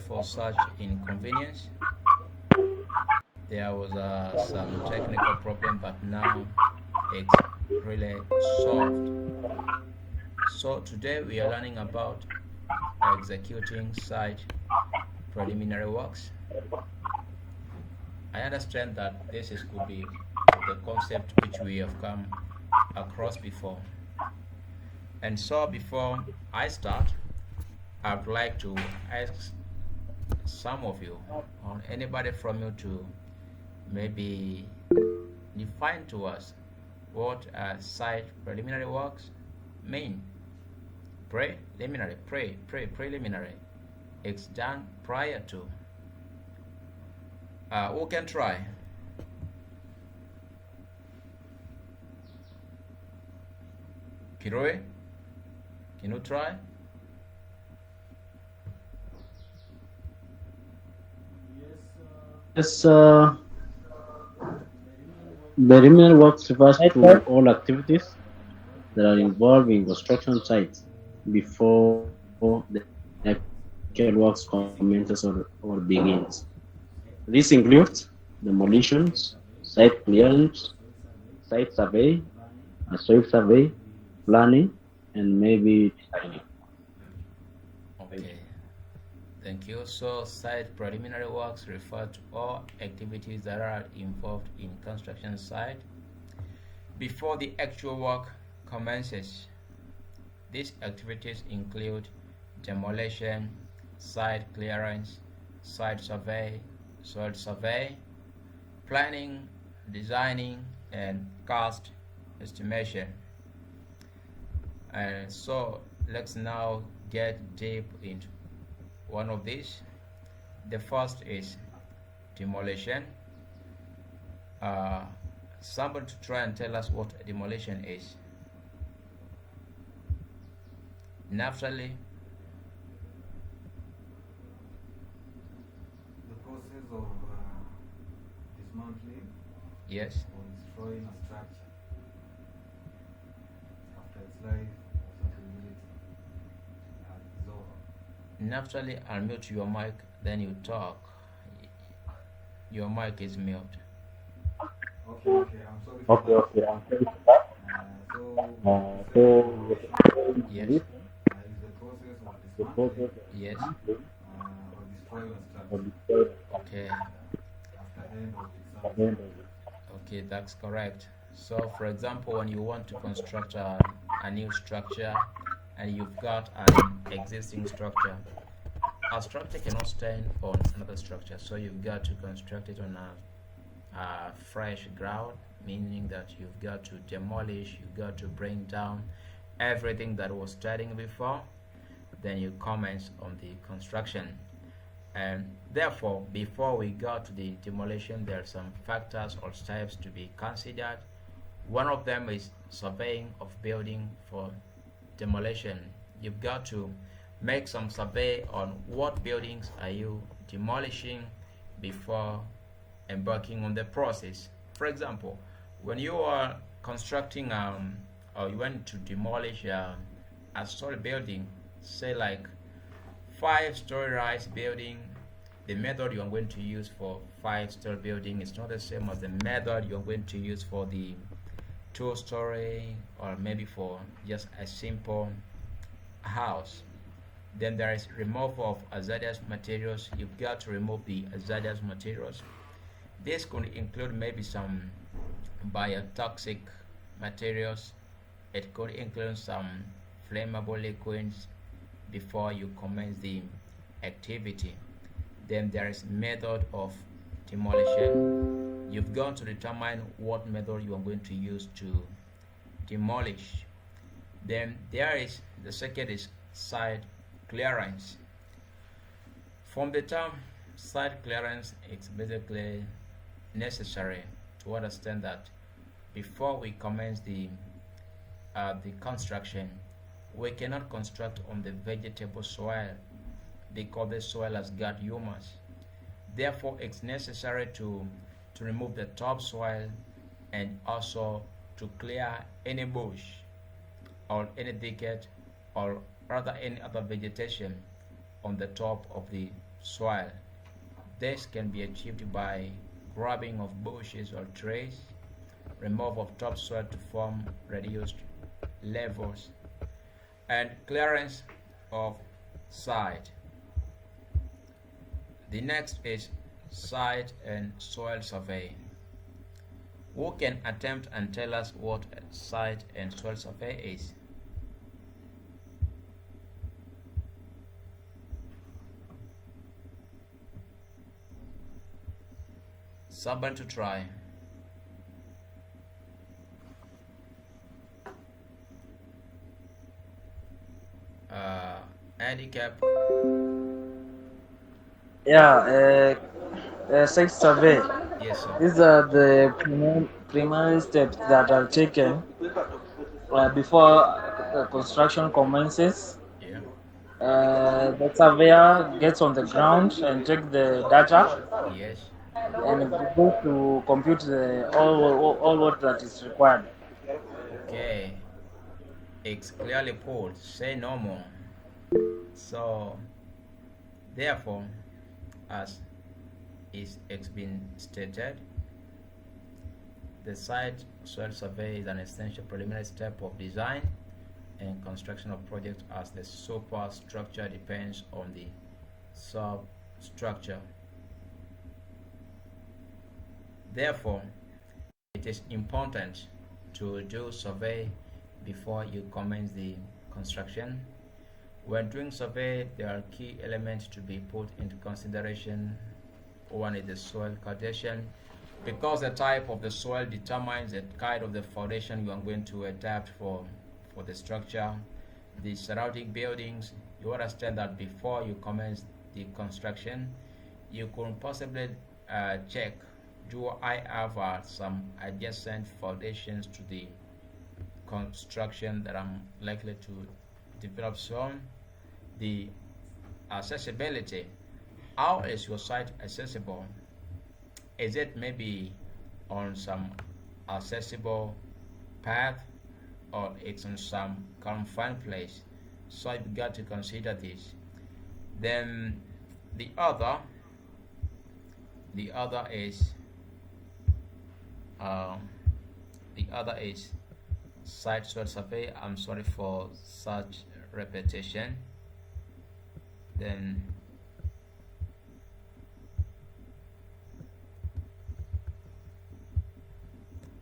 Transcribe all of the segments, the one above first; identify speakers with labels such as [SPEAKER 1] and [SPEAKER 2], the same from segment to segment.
[SPEAKER 1] for such inconvenience. There was some technical problem, but now it's really solved. So today we are learning about executing site preliminary works. I understand that could be the concept which we have come across before. And so before I start, I'd like to ask some of you or anybody from you to maybe define to us what site preliminary works mean. Preliminary. It's done prior to. Who can try? Kiroe, can you try?
[SPEAKER 2] Yes, preliminary works refers to all activities that are involved in construction sites before the actual works commences or begins. This includes demolitions, site clearance, site survey, a soil survey, planning, and maybe designing. Thank you.
[SPEAKER 1] Okay, thank you. So, site preliminary works refer to all activities that are involved in construction site before the actual work commences. These activities include demolition, site clearance, site survey, soil survey, planning, designing, and cost estimation. And so let's now get deep into one of these. The first is demolition. Uh, Somebody to try and tell us what demolition is. Naftali,
[SPEAKER 3] The process of dismantling
[SPEAKER 1] yes.
[SPEAKER 3] or destroying a structure after its life or suitability is over.
[SPEAKER 1] Naftali, I'll mute your mic, then you talk. Your mic is mute.
[SPEAKER 3] Okay, I'm sorry for that.
[SPEAKER 2] I'm sorry for that.
[SPEAKER 3] So,
[SPEAKER 2] So,
[SPEAKER 1] Yes,
[SPEAKER 3] is the process of
[SPEAKER 2] the
[SPEAKER 3] dismantling
[SPEAKER 2] process
[SPEAKER 1] yes.
[SPEAKER 3] or destroying a
[SPEAKER 2] of
[SPEAKER 3] structure
[SPEAKER 2] the
[SPEAKER 1] Okay,
[SPEAKER 3] after end of its life.
[SPEAKER 2] end
[SPEAKER 1] okay, that's correct. So, for example, when you want to construct a new structure and you've got an existing structure, a structure cannot stand on another structure, so you've got to construct it on a fresh ground, meaning that you've got to demolish, you've got to bring down everything that was standing before, then you commence on the construction. And therefore, before we go to the demolition, there are some factors or steps to be considered. One of them is surveying of building for demolition. You've got to make some survey on what buildings are you demolishing before embarking on the process. For example, when you are constructing or you want to demolish a story building, say like 5-story rise building, the method you are going to use for 5-story building is not the same as the method you are going to use for the 2-story or maybe for just a simple house. Then there is removal of hazardous materials. You've got to remove the hazardous materials. This could include maybe some biotoxic materials. It could include some flammable liquids before you commence the activity. Then there is method of demolition. You've got to determine what method you are going to use to demolish. Then there is the second is site clearance. From the term site clearance, it's basically necessary to understand that before we commence the construction, we cannot construct on the vegetable soil because the soil has got humus. Therefore, it's necessary to remove the topsoil and also to clear any bush or any thicket or rather any other vegetation on the top of the soil. This can be achieved by grubbing of bushes or trees, removal of topsoil to form reduced levels, and clearance of site. The next is site and soil survey. Who can attempt and tell us what a site and soil survey is? Someone to try. Handicap.
[SPEAKER 4] Yeah, sex survey.
[SPEAKER 1] Yes, sir.
[SPEAKER 4] These are the preliminary steps that are taken before construction commences.
[SPEAKER 1] Yeah.
[SPEAKER 4] The surveyor gets on the ground and take the data
[SPEAKER 1] Yes.
[SPEAKER 4] and go to compute all what that is required.
[SPEAKER 1] Okay. It's clearly put. Say no more. So, therefore, as it's been stated, the site soil survey is an essential preliminary step of design and construction of projects, as the superstructure depends on the substructure. Therefore, it is important to do survey before you commence the construction. When doing survey, there are key elements to be put into consideration. One is the soil condition, because the type of the soil determines the kind of the foundation you are going to adapt for the structure. The surrounding buildings, you understand that before you commence the construction, you could possibly check, do I have some adjacent foundations to the construction that I'm likely to develop soon? The accessibility, how is your site accessible? Is it maybe on some accessible path, or it's on some confined place? So you've got to consider this. Then the other is the other is site soil survey. I'm sorry for such repetition. Then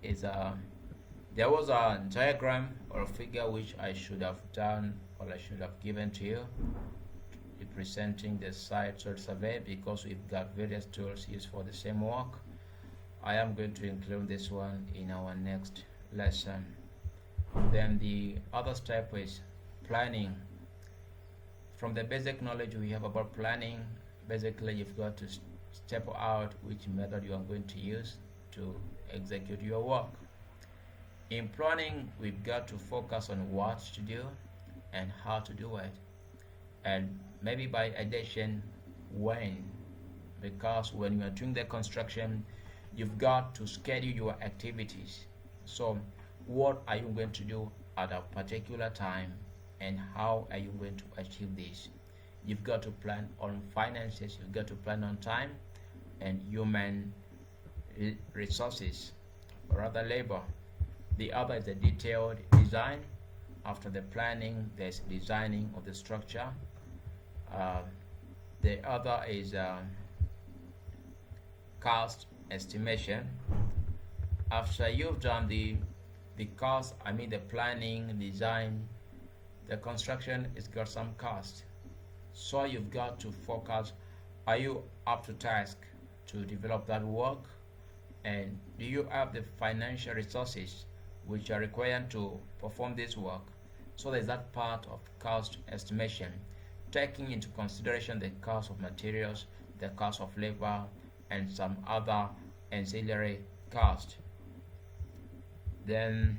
[SPEAKER 1] is there was a diagram or a figure which I should have done, or I should have given to you, representing the site soil survey, because we've got various tools used for the same work. I am going to include this one in our next lesson. Then the other step is planning. From the basic knowledge we have about planning, basically you've got to step out which method you are going to use to execute your work. In planning, we've got to focus on what to do and how to do it, and maybe by addition, when, because when you are doing the construction, you've got to schedule your activities. So what are you going to do at a particular time, and how are you going to achieve this? You've got to plan on finances, you've got to plan on time and human resources, or rather labor. The other is the detailed design. After the planning, there's designing of the structure. The other is cost estimation. After you've done the cost, the planning, design, the construction has got some cost. So you've got to focus, are you up to task to develop that work? And do you have the financial resources which are required to perform this work? So there's that part of cost estimation, taking into consideration the cost of materials, the cost of labor, and some other ancillary cost. Then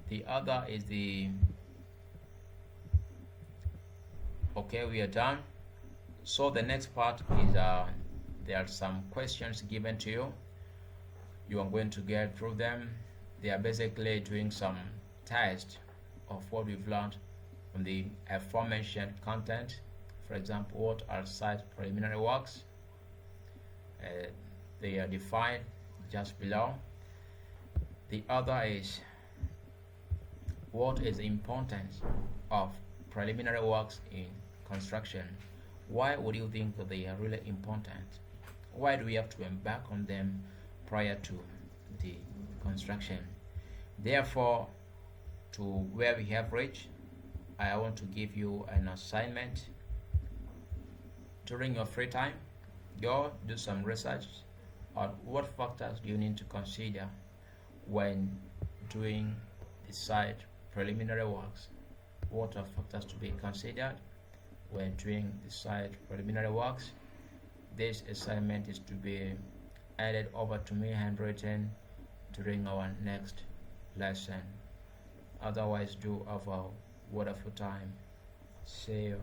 [SPEAKER 1] the other is okay, we are done. So the next part is there are some questions given to you. You are going to get through them. They are basically doing some test of what we've learned from the aforementioned content. For example, what are site preliminary works? They are defined just below. The other is, what is the importance of preliminary works in construction? Why would you think that they are really important? Why do we have to embark on them prior to the construction? Therefore, to where we have reached, I want to give you an assignment. During your free time, go do some research on what factors do you need to consider when doing the site preliminary works. What are factors to be considered when doing the site preliminary works? This assignment is to be added over to me handwritten during our next lesson. Otherwise, do have a wonderful time. See you.